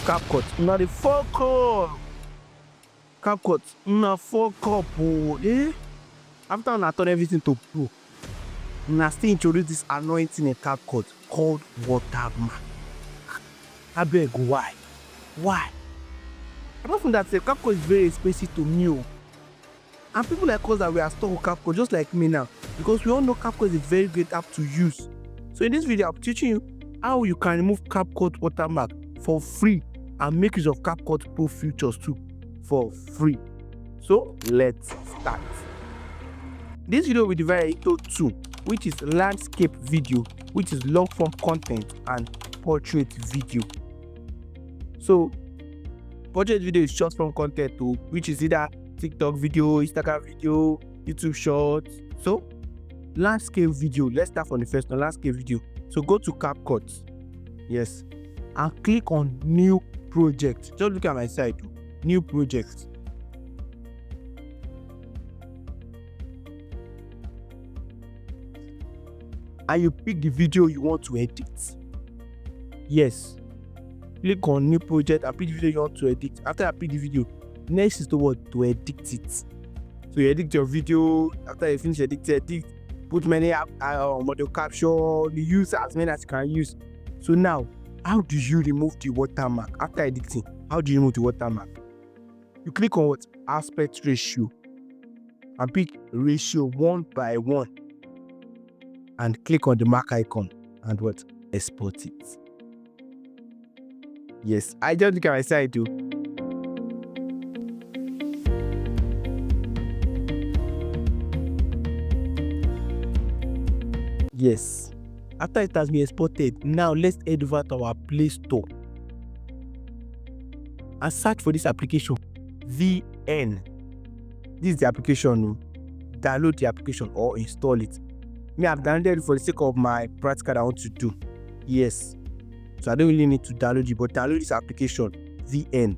CAPCUT, una the fuck up. CAPCUT, una fuck up, oh, eh? After una turn everything to pro, una still introduce this annoying thing in CAPCUT called watermark. Abeg, why? Why? Apart from that, CAPCUT is very expensive to me, oh. And people like us that we are stuck with CAPCUT, just like me now, because we all know CAPCUT is a very great app to use. So in this video, I'm teaching you how you can remove CAPCUT watermark for free and make use of CAPCUT Pro features too for free. So let's start. This video will divide into two, which is landscape video, which is long form content, and portrait video. So portrait video is short form content too, which is either TikTok video, Instagram video, YouTube shorts. So landscape video, let's start from the first one, landscape video. So go to CAPCUT, yes, and click on new project. Just look at my side, new project. And you pick the video you want to edit. Yes, click on new project and pick the video you want to edit. After I pick the video, next is the word to edit it. So you edit your video. After you finish edit, put many model caption, use as many as you can use. So now, how do you remove the watermark? After editing, how do you remove the watermark? You click on what? Aspect ratio and pick ratio 1:1 and click on the mark icon and what? Export it. Yes, I just look at my side too. Yes, after it has been exported, now let's head over to our Play Store and search for this application, VN. This is the application. Download the application or install it. Me, I've downloaded it for the sake of my practical I want to do. Yes, so I don't really need to download it, but download this application, VN.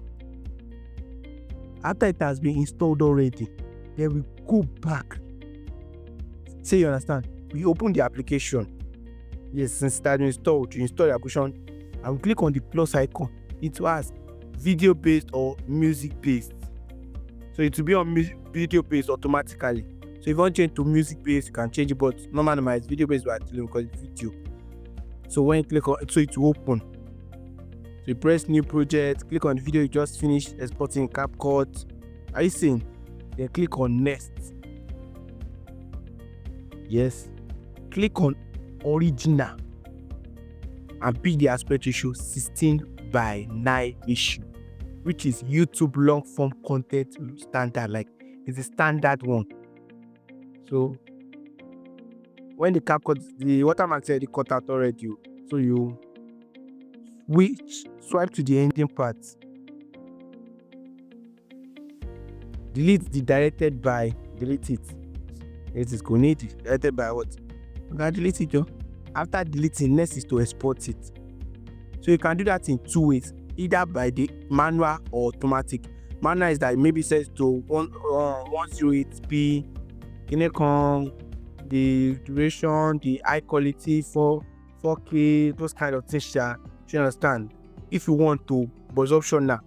After it has been installed already, then we go back. Say you understand? We open the application. Yes, since it has been installed, you install the application and we click on the plus icon. It was video based or music based. So it will be on video based automatically. So if you want to change to music based, you can change it, but normally it's video based, but because it's video. So when you click on it, so it will open. So you press new project, click on the video you just finished exporting CAPCUT. Are you seeing? Then click on next. Yes. Click on original and pick the aspect ratio 16:9 ratio, which is YouTube long form content standard. Like it's a standard one. So when the CAPCUT, the watermark said the cut out already, so you swipe to the ending part, delete the directed by, delete it. It is connected. Directed by what? You can delete it, yo. After deleting, next is to export it. So you can do that in two ways, either by the manual or automatic. Manual is that maybe says to 108p, the duration, the high quality, 4K, those kind of things. You understand? If you want to, but it's optional.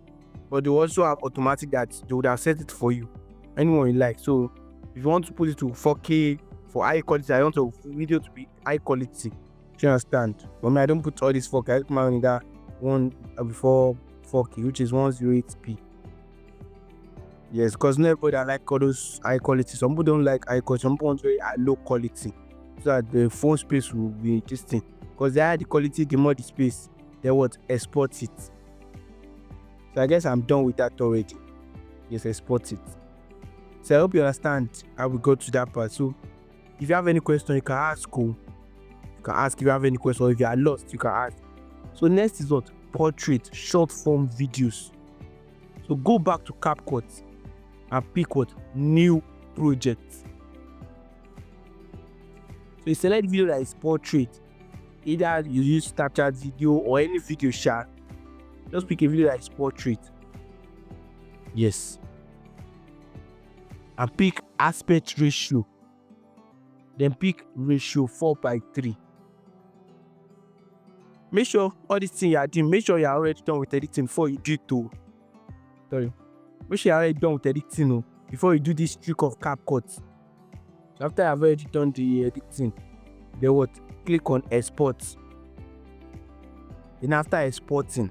But they also have automatic that they would have set it for you, anyone you like. So if you want to put it to 4K for high quality, I want the video to be high quality. You understand? For me, I don't put all this 4K. I put my own that one before 4K, which is 108p. Yes, because not everybody like all those high quality. Some people don't like high quality. Some people want very low quality, so that the phone space will be interesting. Because the higher the quality, the more the space. They would export it. So I guess I'm done with that already. Yes, export it. So I hope you understand how we got to that part. So if you have any question, you can ask. You can ask if you have any question. Or if you are lost, you can ask. So next is what? Portrait, short form videos. So go back to CAPCUT and pick what? New project. So you select video that is portrait. Either you use Snapchat video or any video shot. Just pick a video that is portrait. Yes. And pick aspect ratio. Then pick ratio 4:3. make sure all these things you are doing, make sure you are already done with editing before you do it too. Sorry. Make sure you are already done with editing before you do this trick of CapCut. So after you have already done the editing, then what? Click on export. Then after exporting,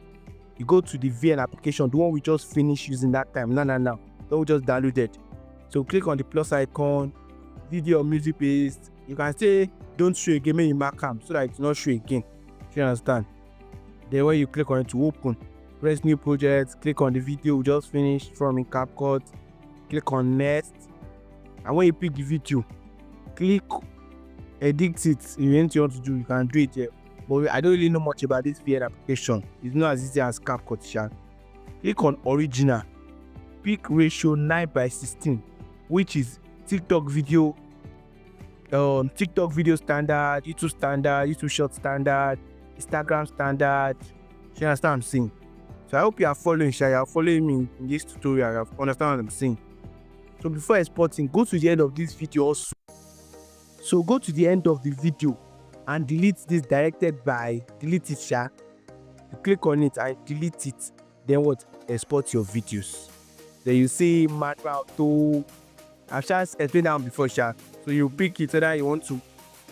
you go to the VN application, the one we just finished using that time. No. Don't we just downloaded. So click on the plus icon, video or music based. You can say don't show again, make you mark them so that it's not show again. You understand? Then when you click on it to open, press new project, click on the video we just finished from in CapCut, click on next, and when you pick the video, click edit it. If you want to do, you can do it here. But I don't really know much about this VN application. It's not as easy as CapCut. Click on original, pick ratio 9:16, which is TikTok video standard, YouTube standard, YouTube short standard, Instagram standard. You understand what I'm saying? So I hope you are following. You are following me in this tutorial. You understand what I'm saying? So before exporting, go to the end of this video also. So go to the end of the video and delete this delete it. You click on it and delete it. Then what? Export your videos. Then you see manual to. I've just explained that before, So you pick it whether you want to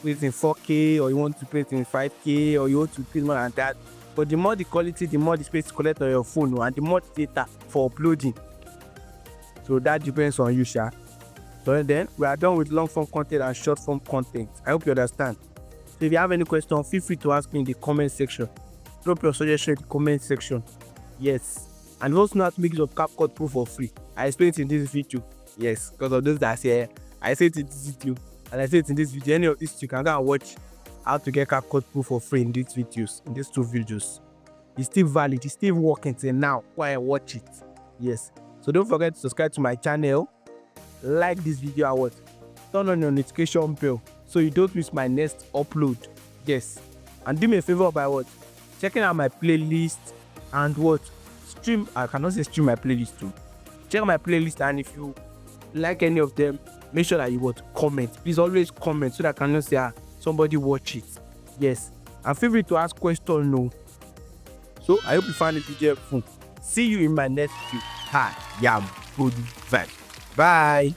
put it in 4K or you want to put it in 5K or you want to put more than that. But the more the quality, the more the space to collect on your phone and the more data for uploading. So that depends on you, So then we are done with long form content and short form content. I hope you understand. So if you have any question, feel free to ask me in the comment section. Drop your suggestion in the comment section. Yes. And you also know how to make use of CapCut Pro for free. I explained it in this video. Yes, because of those that say I said it in this video and I said it in this video. Any of these you can go and watch how to get CapCut Pro for free in these videos, in these 2 videos. It's still valid, it's still working till now. Go and watch it. Yes. So don't forget to subscribe to my channel, like this video and turn on your notification bell so you don't miss my next upload. Yes. And do me a favor by checking out my playlist and stream. I cannot say stream my playlist too. Check my playlist, and if you like any of them, make sure that you comment. Please always comment so that I can not say somebody watch it. Yes. And feel free to ask questions. So I hope you find the video helpful. See you in my next video. Hi, good vibe. Bye.